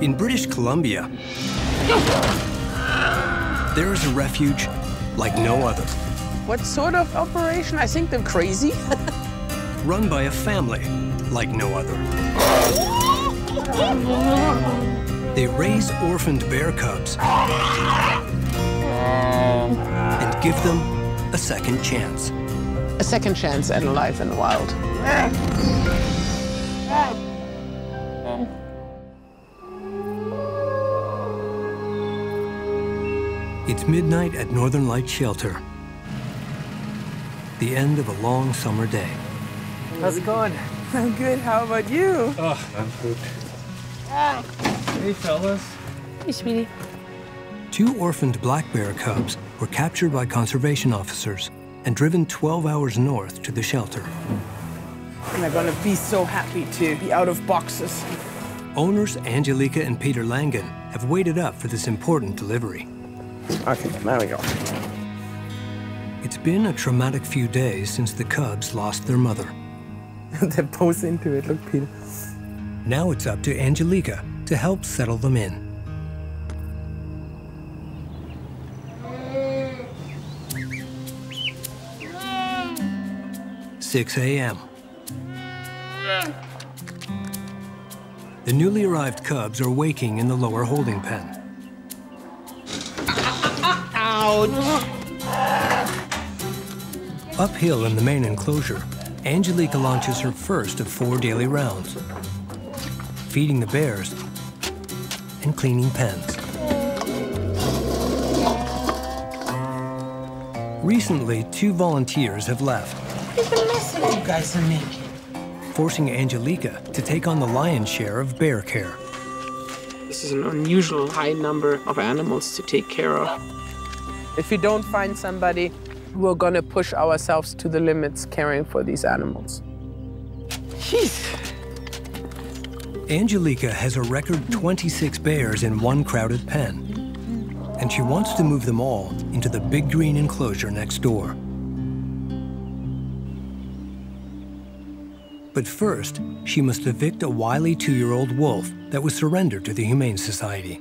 In British Columbia, there is a refuge like no other. What sort of operation? I think they're crazy. Run by a family like no other. They raise orphaned bear cubs and give them a second chance. A second chance at a life in the wild. It's midnight at Northern Lights Shelter. The end of a long summer day. How's it going? I'm good. How about you? Oh, I'm good. Hey, fellas. Hey, sweetie. 2 orphaned black bear cubs were captured by conservation officers and driven 12 hours north to the shelter. And they're gonna be so happy to be out of boxes. Owners Angelika and Peter Langen have waited up for this important delivery. Okay, now we go. It's been a traumatic few days since the cubs lost their mother. They're both into it. Look, Peter. Now it's up to Angelika to help settle them in. 6 a.m. The newly arrived cubs are waking in the lower holding pen. Uphill in the main enclosure, Angelika launches her first of 4 daily rounds, feeding the bears and cleaning pens. Recently, 2 volunteers have left, You guys are making. forcing Angelika to take on the lion's share of bear care. This is an unusual high number of animals to take care of. If we don't find somebody, we're gonna push ourselves to the limits caring for these animals. Jeez. Angelika has a record 26 bears in one crowded pen, and she wants to move them all into the big green enclosure next door. But first, she must evict a wily 2-year-old wolf that was surrendered to the Humane Society.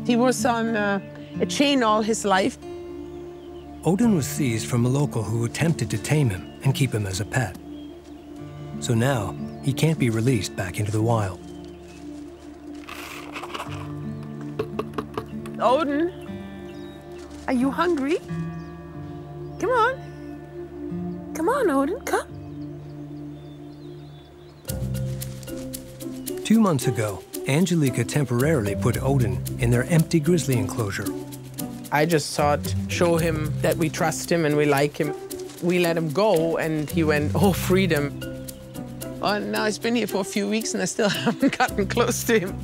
He was on a chain all his life. Odin was seized from a local who attempted to tame him and keep him as a pet. So now, he can't be released back into the wild. Odin, are you hungry? Come on. Come on, Odin, come. 2 months ago, Angelika temporarily put Odin in their empty grizzly enclosure. I just thought, show him that we trust him and we like him. We let him go, and he went, oh, freedom. Oh, now he's been here for a few weeks, and I still haven't gotten close to him.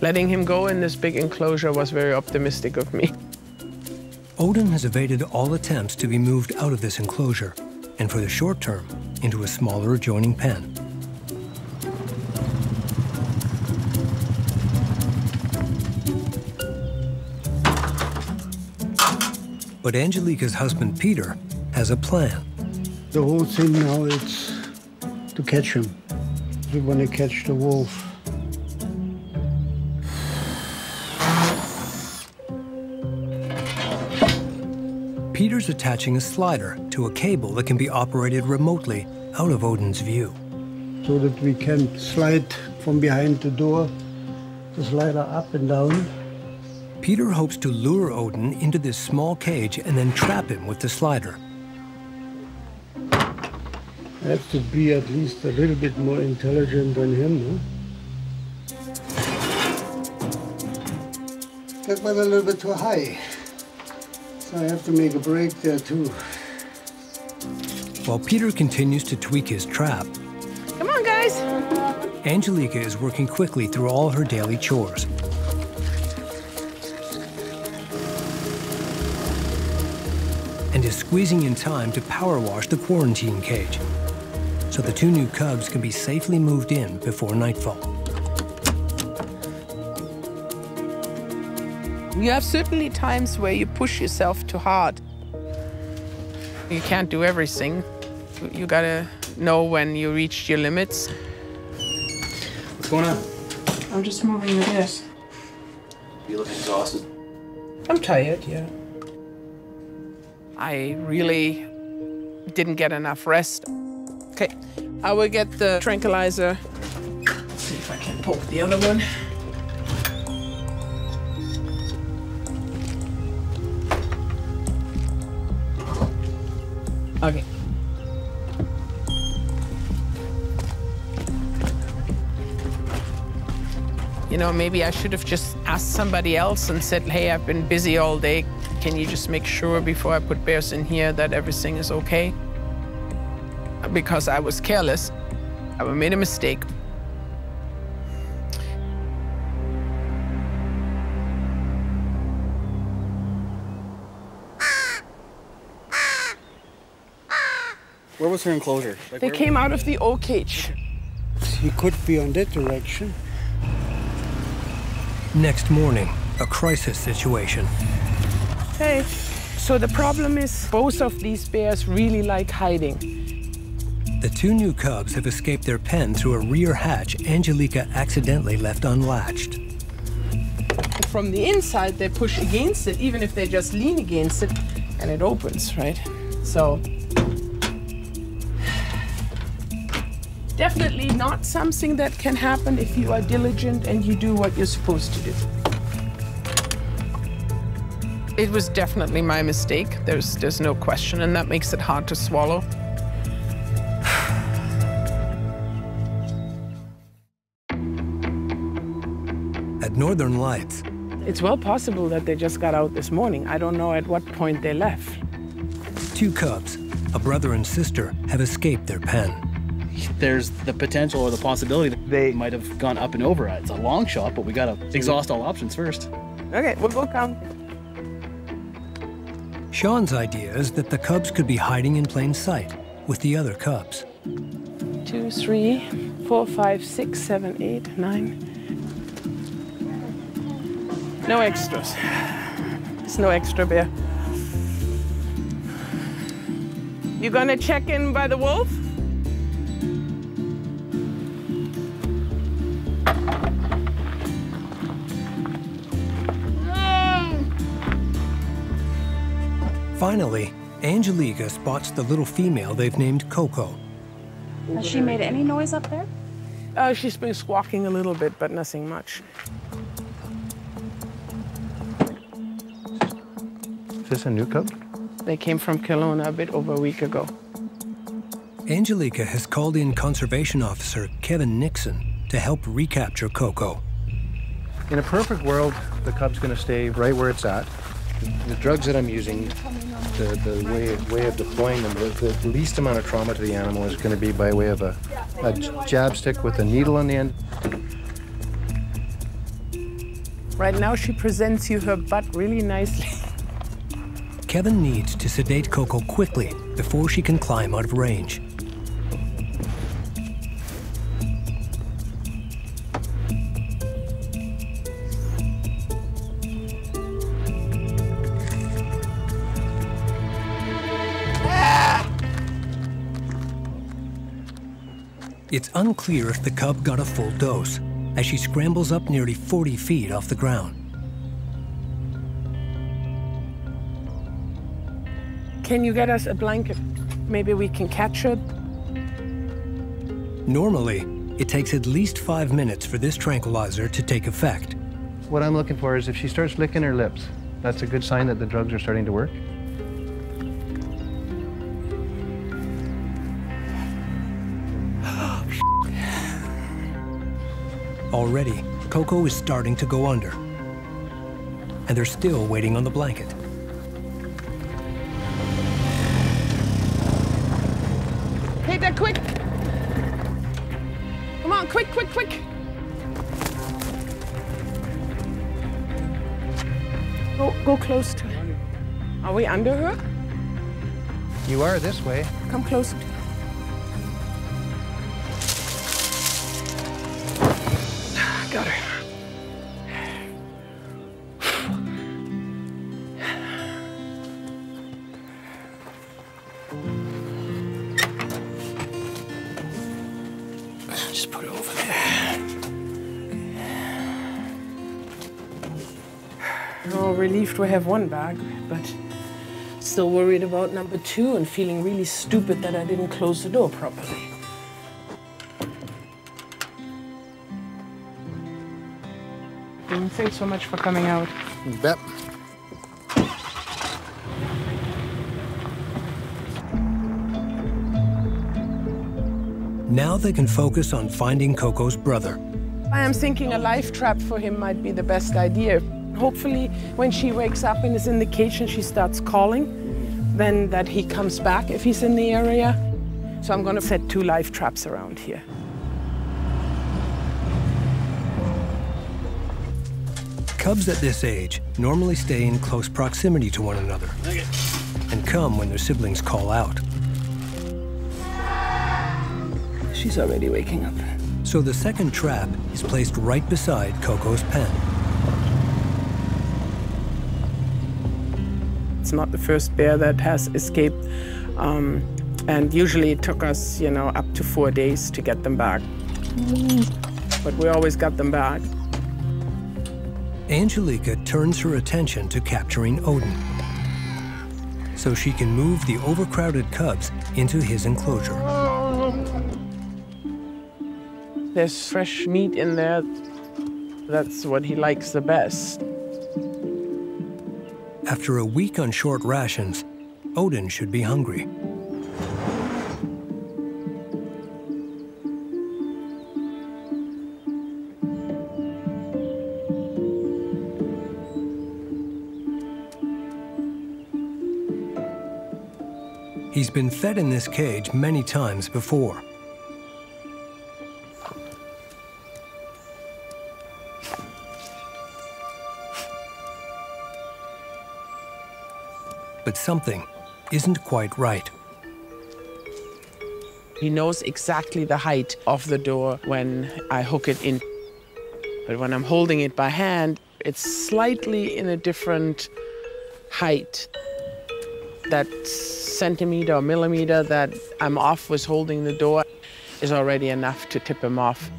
Letting him go in this big enclosure was very optimistic of me. Odin has evaded all attempts to be moved out of this enclosure, and for the short term, into a smaller adjoining pen. But Angelika's husband, Peter, has a plan. The whole thing now is to catch him. We want to catch the wolf. Peter's attaching a slider to a cable that can be operated remotely out of Odin's view. So that we can slide from behind the door, the slider up and down. Peter hopes to lure Odin into this small cage and then trap him with the slider. I have to be at least a little bit more intelligent than him, no? That went a little bit too high. So I have to make a break there too. While Peter continues to tweak his trap, Come on, guys. Angelika is working quickly through all her daily chores. And is squeezing in time to power wash the quarantine cage, so the 2 new cubs can be safely moved in before nightfall. You have certainly times where you push yourself too hard. You can't do everything. You gotta know when you reached your limits. What's going on? I'm just moving the bears. You look exhausted. I'm tired, yeah. I really didn't get enough rest. Okay, I will get the tranquilizer. Let's see if I can poke the other one. Okay. You know, maybe I should have just asked somebody else and said, hey, I've been busy all day. Can you just make sure before I put bears in here that everything is okay? Because I was careless. I made a mistake. Where was her enclosure? They came out of the old cage. He could be on that direction. Next morning, a crisis situation. Hey, so the problem is both of these bears really like hiding. The two new cubs have escaped their pen through a rear hatch Angelika accidentally left unlatched. From the inside, they push against it, even if they just lean against it, and it opens, right? So, definitely not something that can happen if you are diligent and you do what you're supposed to do. It was definitely my mistake. There's no question, and that makes it hard to swallow. At Northern Lights, It's well possible that they just got out this morning. I don't know at what point they left. two cubs, a brother and sister, have escaped their pen. There's the potential or the possibility that they might have gone up and over. It's a long shot, but we gotta exhaust all options first. Okay, we'll go count. Sean's idea is that the cubs could be hiding in plain sight with the other cubs. 2, 3, 4, 5, 6, 7, 8, 9. No extras. There's no extra bear. You gonna check in by the wolf? Finally, Angelika spots the little female they've named Coco. Has she made any noise up there? She's been squawking a little bit, but nothing much. Is this a new cub? They came from Kelowna a bit over a week ago. Angelika has called in conservation officer Kevin Nixon to help recapture Coco. In a perfect world, the cub's going to stay right where it's at. The drugs that I'm using, the way of deploying them, the least amount of trauma to the animal is going to be by way of a jab stick with a needle on the end. Right now, she presents you her butt really nicely. Kevin needs to sedate Coco quickly before she can climb out of range. It's unclear if the cub got a full dose, as she scrambles up nearly 40 feet off the ground. Can you get us a blanket? Maybe we can catch her. Normally, it takes at least 5 minutes for this tranquilizer to take effect. What I'm looking for is if she starts licking her lips, that's a good sign that the drugs are starting to work. Already, Coco is starting to go under, and they're still waiting on the blanket. Hey, there, quick! Come on, quick, quick, quick! Go close to her. Are we under her? You are this way. Come closer. Got her. Just put it over there. Oh, relieved we have one bag, but still worried about number 2 and feeling really stupid that I didn't close the door properly. Thanks so much for coming out. You bet. Now they can focus on finding Coco's brother. I am thinking a life trap for him might be the best idea. Hopefully, when she wakes up and is in the cage and she starts calling, then that he comes back if he's in the area. So I'm gonna set 2 life traps around here. Cubs at this age normally stay in close proximity to one another and come when their siblings call out. She's already waking up. So the second trap is placed right beside Coco's pen. It's not the first bear that has escaped, and usually it took us, up to 4 days to get them back. But we always got them back. Angelika turns her attention to capturing Odin, so she can move the overcrowded cubs into his enclosure. There's fresh meat in there. That's what he likes the best. After a week on short rations, Odin should be hungry. He's been fed in this cage many times before. But something isn't quite right. He knows exactly the height of the door when I hook it in. But when I'm holding it by hand, it's slightly in a different height. That centimeter or millimeter that I'm off with holding the door is already enough to tip him off.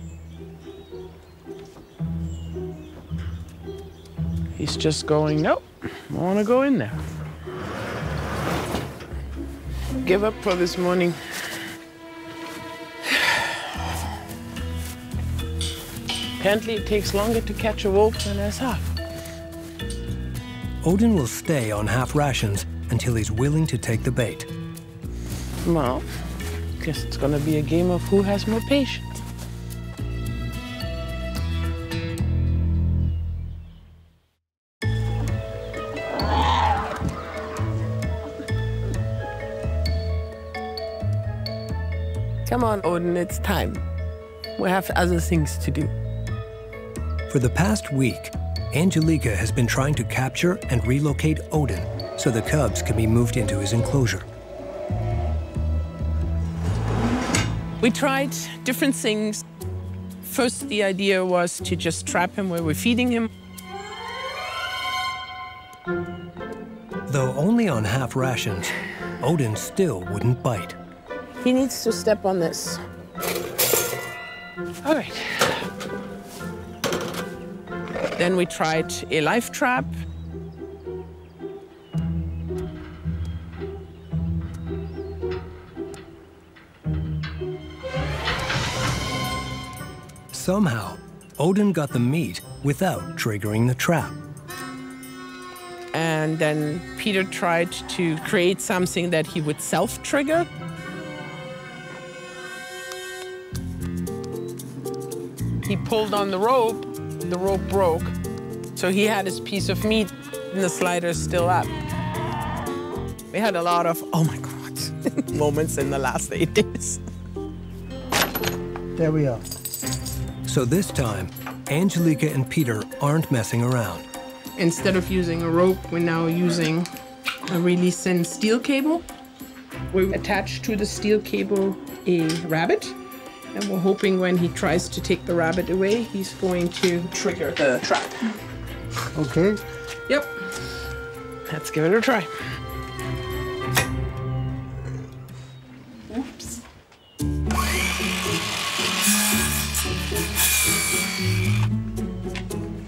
He's just going, nope, I want to go in there. Give up for this morning. Apparently it takes longer to catch a wolf than a half. Odin will stay on half rations until he's willing to take the bait. Well, guess it's gonna be a game of who has more patience. Come on, Odin, it's time. We have other things to do. For the past week, Angelika has been trying to capture and relocate Odin so the cubs can be moved into his enclosure. We tried different things. First, the idea was to just trap him where we're feeding him. Though only on half rations, Odin still wouldn't bite. He needs to step on this. All right. Then we tried a life trap. Somehow, Odin got the meat without triggering the trap. And then Peter tried to create something that he would self-trigger. He pulled on the rope broke. So he had his piece of meat and the slider's still up. We had a lot of, oh my God, moments in the last 8 days. There we are. So this time, Angelika and Peter aren't messing around. Instead of using a rope, we're now using a really thin steel cable. We attach to the steel cable a rabbit. And we're hoping when he tries to take the rabbit away, he's going to trigger the trap. Okay. Yep. Let's give it a try. Oops.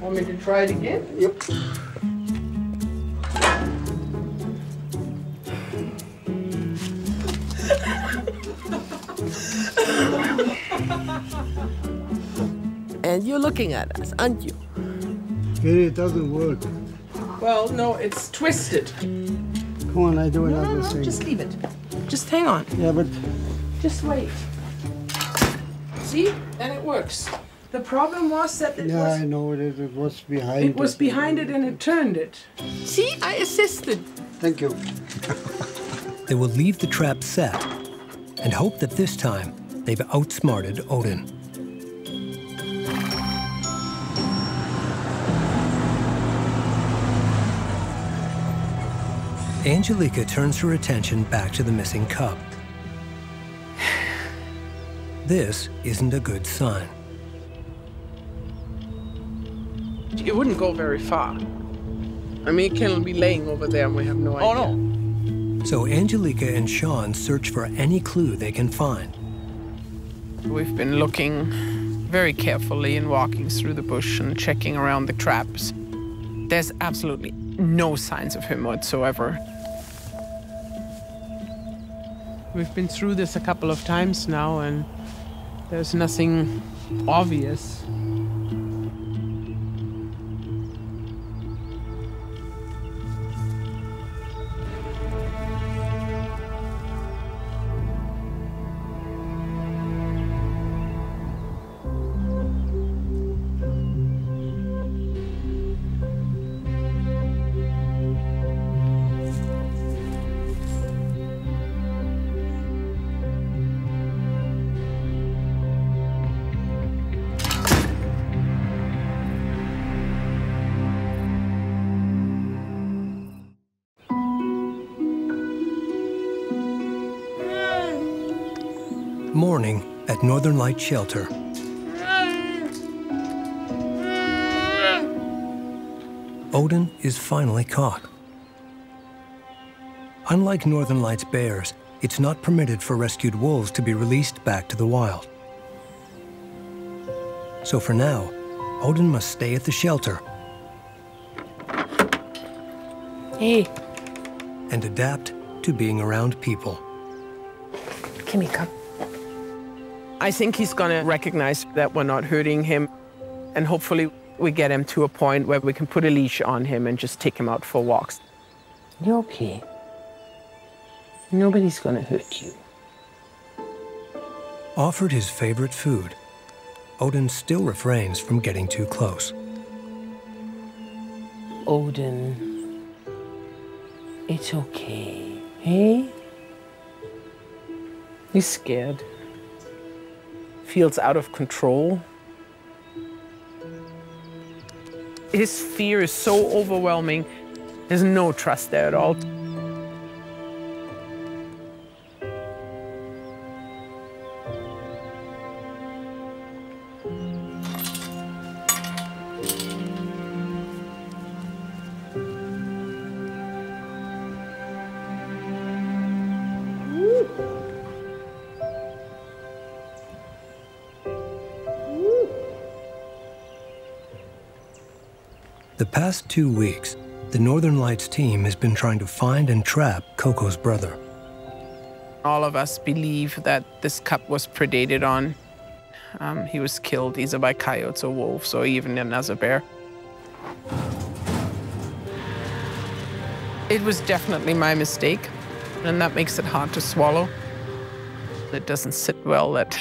Want me to try it again? Yep. And you're looking at us, aren't you? It doesn't work. Well, no, it's twisted. Come on, I do another thing. Just leave it. Just hang on. Yeah, but Just wait. See? And it works. The problem was that it yeah, I know it was behind. it was behind it and it turned it. See? I assisted. Thank you. They will leave the trap set and hope that this time they've outsmarted Odin. Angelika turns her attention back to the missing cub. This isn't a good sign. It wouldn't go very far. I mean, it can be laying over there and we have no idea. Oh, no. So Angelika and Sean search for any clue they can find. We've been looking very carefully and walking through the bush and checking around the traps. There's absolutely no signs of him whatsoever. We've been through this a couple of times now and there's nothing obvious. Morning at Northern Light Shelter. Odin is finally caught. Unlike Northern Lights bears, it's not permitted for rescued wolves to be released back to the wild. So for now, Odin must stay at the shelter. Hey. And adapt to being around people. Come here, come. I think he's gonna recognize that we're not hurting him, and hopefully we get him to a point where we can put a leash on him and just take him out for walks. You're okay. Nobody's gonna hurt you. Offered his favorite food, Odin still refrains from getting too close. Odin, it's okay, hey? He's scared. Feels out of control. His fear is so overwhelming, there's no trust there at all. The past 2 weeks, the Northern Lights team has been trying to find and trap Coco's brother. All of us believe that this cub was predated on. He was killed either by coyotes or wolves or even another bear. It was definitely my mistake, and that makes it hard to swallow. It doesn't sit well that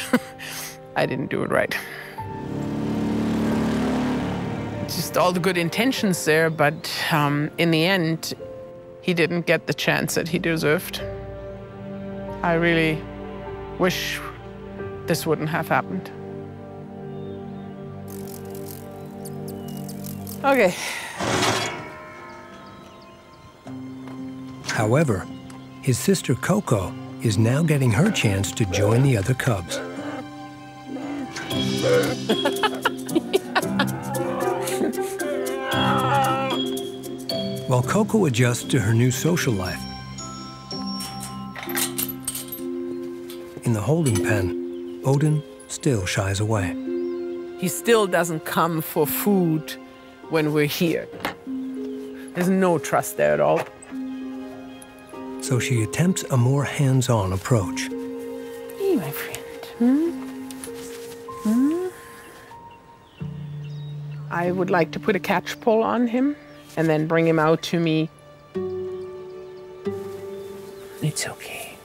I didn't do it right. Just all the good intentions there, but in the end, he didn't get the chance that he deserved. I really wish this wouldn't have happened. Okay. However, his sister Coco is now getting her chance to join the other cubs. While Coco adjusts to her new social life, in the holding pen, Odin still shies away. He still doesn't come for food when we're here. There's no trust there at all. So she attempts a more hands-on approach. Hey, my friend. I would like to put a catch pole on him and then bring him out to me. It's okay.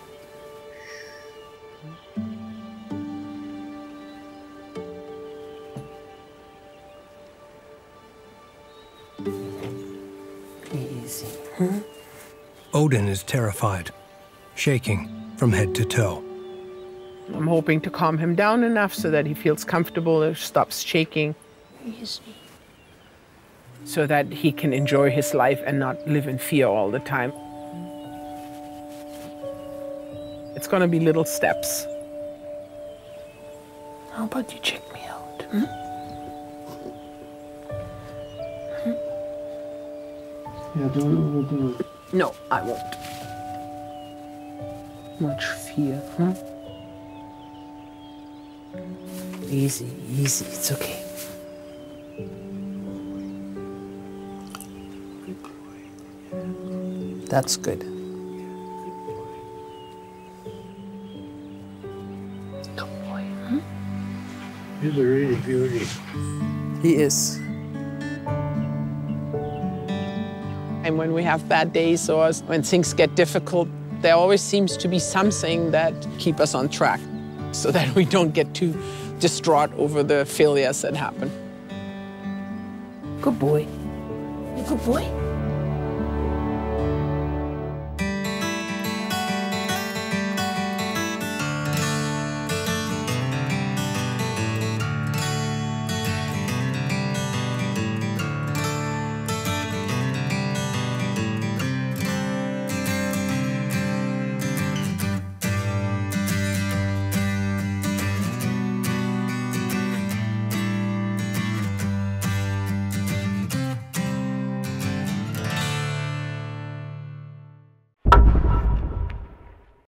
Easy. Odin is terrified, shaking from head to toe. I'm hoping to calm him down enough so that he feels comfortable or stops shaking. Easy. So that he can enjoy his life and not live in fear all the time. It's going to be little steps. How about you check me out? Yeah, don't overdo it. No, I won't. Much fear, huh? Easy, easy, it's okay. That's good. Good boy. He's a really beauty. He is. And when we have bad days or when things get difficult, there always seems to be something that keeps us on track so that we don't get too distraught over the failures that happen. Good boy. Good boy.